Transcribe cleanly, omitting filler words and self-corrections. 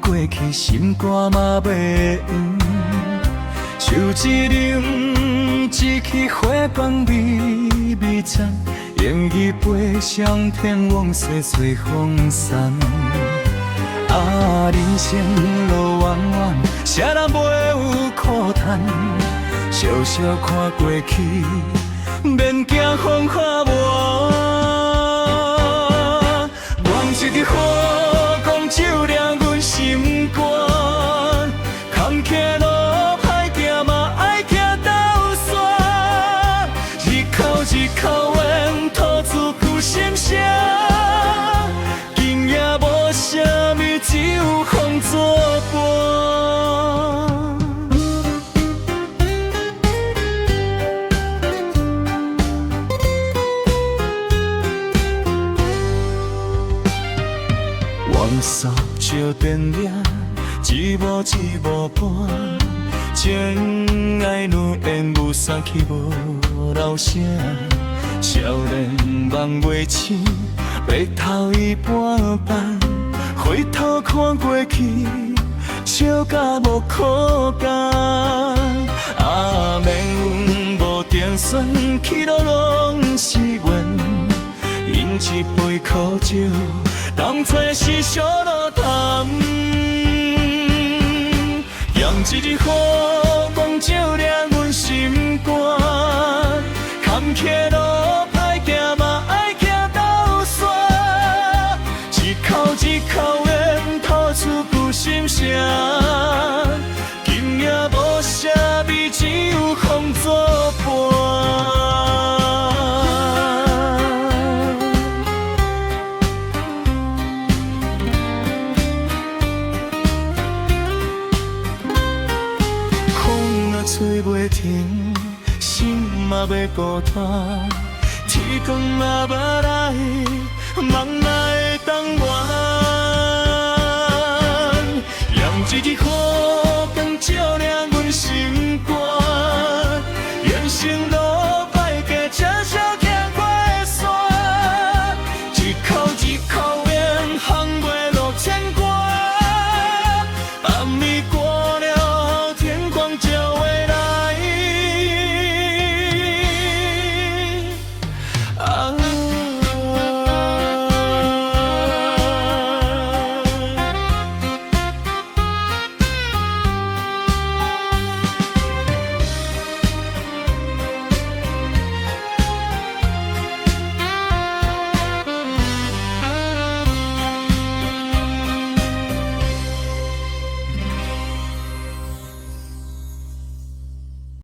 过去，心肝嘛袂黄。手一冷，一支花瓣微微颤，烟雨飞上天，往细细风散。啊，人生路弯弯，谁人袂有苦叹？笑笑看过去，免惊风化无。望一滴火光照亮阮心肝，坎坷路歹行嘛爱行斗线，一口一口怨吐出旧心声，今夜无啥物，只有风作伴。往事照电影，一幕一幕播，情爱女演舞散去无老声，少年梦袂醒，白头伊半斑，回头看过去，笑甲无苦干。啊，命运无定选，去路拢是缘，饮一杯苦酒。当作是小路谈，让一日火光照亮阮心肝，坎坷路歹行嘛爱行斗线，一口一口怨吐出旧心声，今夜无啥物，只有风作伴。吹袂停，心嘛袂孤单，天光嘛捌来，梦嘛会当圆，让一日火